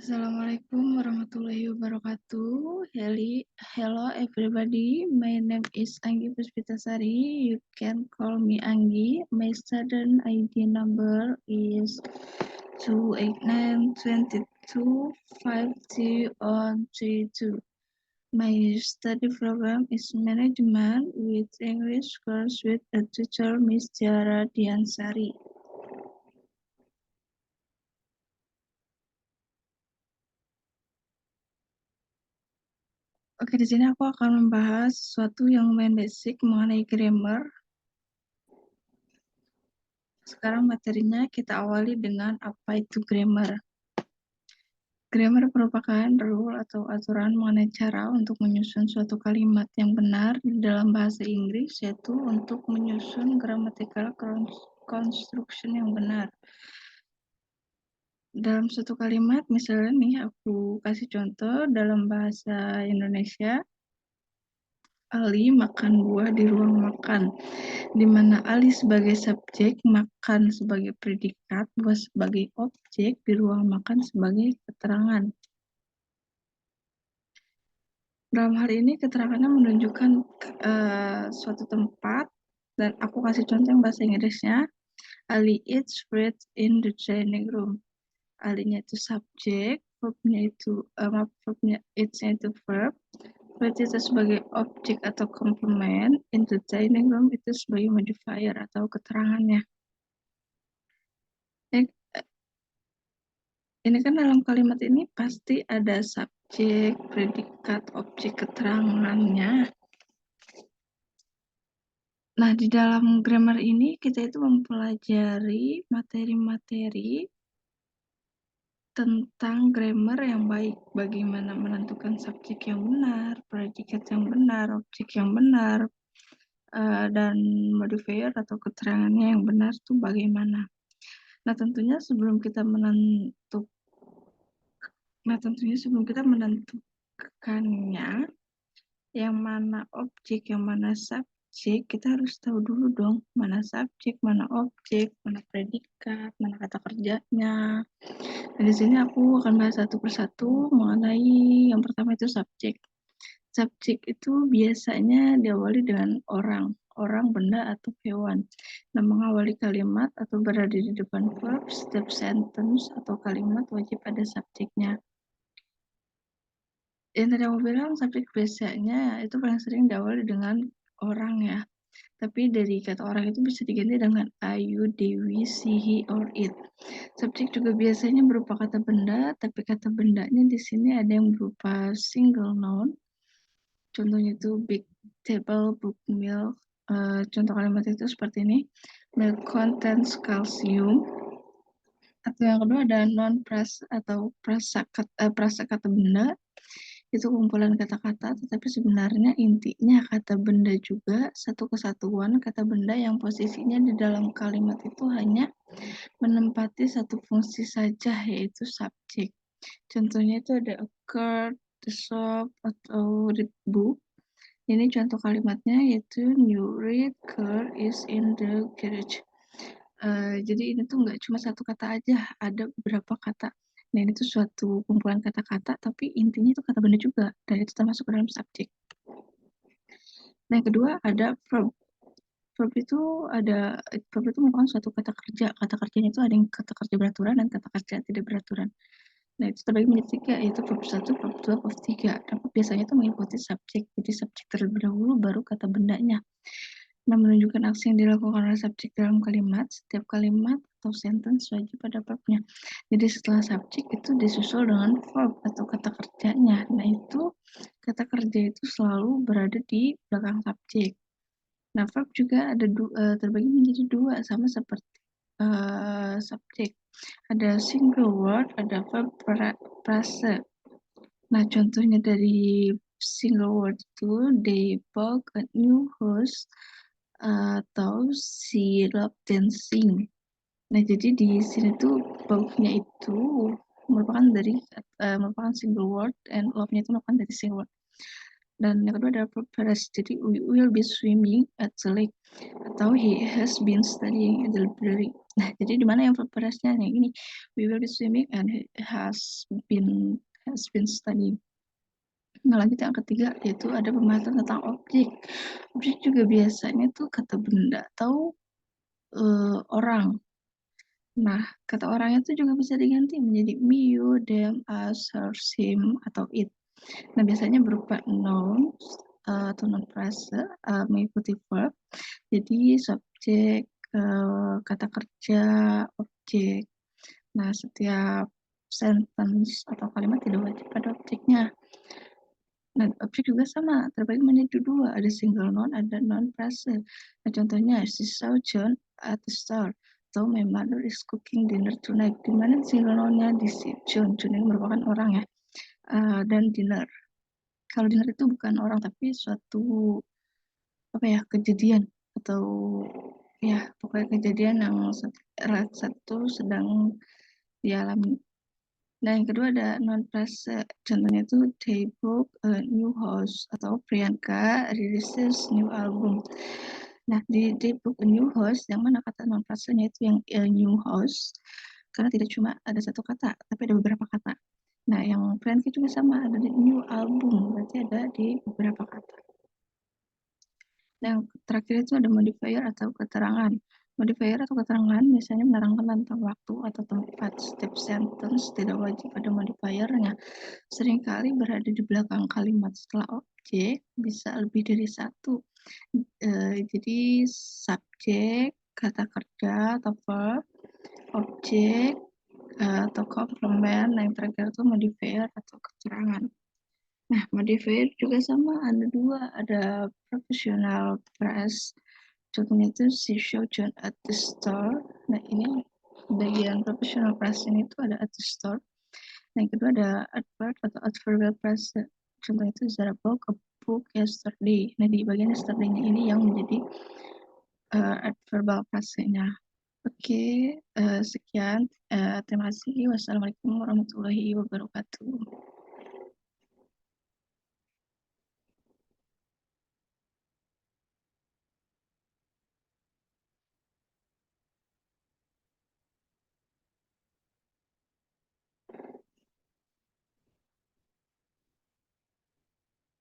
Assalamualaikum warahmatullahi wabarakatuh. Hello everybody. My name is Anggi Puspitasari. You can call me Anggi. My student ID number is 289225032. My study program is management with English course with a teacher Miss Tiara Diansari. Oke, di sini aku akan membahas sesuatu yang lumayan basic mengenai grammar. Sekarang materinya kita awali dengan apa itu grammar. Grammar merupakan rule atau aturan mengenai cara untuk menyusun suatu kalimat yang benar di dalam bahasa Inggris, yaitu untuk menyusun grammatical construction yang benar. Dalam suatu kalimat, misalnya nih aku kasih contoh dalam bahasa Indonesia, Ali makan buah di ruang makan, di mana Ali sebagai subjek, makan sebagai predikat, buah sebagai objek, di ruang makan sebagai keterangan. Dalam hal ini keterangannya menunjukkan suatu tempat, dan aku kasih contoh yang bahasa Inggrisnya. Ali eats fruit in the dining room. Alinya itu subjek, verbnya itu it's-nya itu verb, fruit itu sebagai objek atau komplement, in the dining room itu sebagai modifier atau keterangannya. Ini kan dalam kalimat ini pasti ada subjek, predikat, objek, keterangannya. Nah, di dalam grammar ini kita itu mempelajari materi-materi tentang grammar yang baik. Bagaimana menentukan subjek yang benar, predikat yang benar, objek yang benar, dan modifier atau keterangannya yang benar itu bagaimana. Nah, tentunya sebelum kita menentukannya, yang mana objek, yang mana subjek, kita harus tahu dulu dong mana subjek, mana objek, mana predikat, mana kata kerjanya. Nah, di sini aku akan bahas satu persatu mengenai yang pertama itu subjek. Subjek itu biasanya diawali dengan orang, benda, atau hewan. Nah, mengawali kalimat atau berada di depan verb, setiap sentence atau kalimat wajib ada subjeknya. Yang tadi aku bilang, subjek biasanya itu paling sering diawali dengan orang ya. Tapi dari kata orang itu bisa diganti dengan ayu, dewi, she, he, or it. Subjek juga biasanya berupa kata benda, tapi kata bendanya di sini ada yang berupa single noun. Contohnya itu big table, book, milk. Contoh kalimat itu seperti ini. Milk contains calcium. Atau yang kedua ada non-pras atau prasakata benda. Itu kumpulan kata-kata, tetapi sebenarnya intinya kata benda juga satu kesatuan kata benda yang posisinya di dalam kalimat itu hanya menempati satu fungsi saja, yaitu subjek. Contohnya itu ada a card, the shop, atau read book. Ini contoh kalimatnya yaitu new read car is in the garage. Jadi ini tuh nggak cuma satu kata aja, ada beberapa kata. Nah, ini tuh suatu kumpulan kata-kata, tapi intinya itu kata benda juga, dan itu termasuk ke dalam subjek. Nah, yang kedua ada verb. Verb itu merupakan suatu kata kerja. Kata kerjanya itu ada yang kata kerja beraturan dan kata kerja tidak beraturan. Nah, itu terbagi menjadi 3, yaitu verb 1, verb 2, verb 3. Tapi biasanya itu mengikuti subjek. Jadi subjek terlebih dahulu, baru kata bendanya. Nah, menunjukkan aksi yang dilakukan oleh subjek dalam kalimat, setiap kalimat atau sentence wajib pada verbnya. Jadi setelah subjek itu disusul dengan verb atau kata kerjanya. Nah, itu kata kerja itu selalu berada di belakang subjek. Nah, verb juga ada terbagi menjadi 2, sama seperti subjek. Ada single word, ada verb frase. Nah, contohnya dari single word itu, they bought a new house, atau she loved dancing. Nah, jadi di sini tuh bought-nya itu merupakan single word, and love-nya itu merupakan dari single word. Dan yang kedua adalah preparation. Jadi we will be swimming at the lake, atau he has been studying in the library. Nah, jadi di mana yang verb phrase-nya nih gini, "We will be swimming and he has been studying." Nah, lanjut yang ketiga yaitu ada pembahasan tentang objek. Objek juga biasanya tuh kata benda atau, orang. Nah, kata orangnya tuh juga bisa diganti menjadi me, you, them, us, her, him, atau it. Nah, biasanya berupa nouns, atau non frase, mengikuti verb. Jadi subjek, kata kerja, objek. Nah, setiap sentence atau kalimat tidak wajib pada objeknya. Nah, objek juga sama, terbagi menjadi dua, ada single noun, ada non frase. Nah, contohnya, she saw John at the store. Atau my mother is cooking dinner tonight. Di mana single noun-nya di si John. John ini merupakan orang ya. Dan dinner. Kalau dinner itu bukan orang, tapi suatu apa ya, kejadian atau ya pokoknya kejadian yang satu sedang dialami. Nah, yang kedua ada non frase. Contohnya itu they book a new house atau Priyanka releases new album. Nah, di they book a new house yang mana kata non frasenya itu yang new house karena tidak cuma ada satu kata, tapi ada beberapa kata. Nah, yang Priyanka juga sama ada di new album, berarti ada di beberapa kata. Nah, yang terakhir itu ada modifier atau keterangan. Modifier atau keterangan biasanya menerangkan tentang waktu atau tempat. Setiap sentence tidak wajib ada modifiernya. Seringkali berada di belakang kalimat setelah objek, bisa lebih dari satu. Jadi subjek, kata kerja atau verb, objek, atau komplement. Nah, yang terakhir itu modifier atau keterangan. Nah, modifier juga sama, ada dua, ada professional press. Contohnya itu she showed John at the store. Nah, ini bagian professional press ini tuh ada at the store. Nah, yang kedua ada adverb atau adverbial press. Contohnya itu Zara bought a book yesterday. Nah, di bagian yesterday-nya ini yang menjadi adverbial press-nya. Oke, sekian. Terima kasih. Wassalamualaikum warahmatullahi wabarakatuh.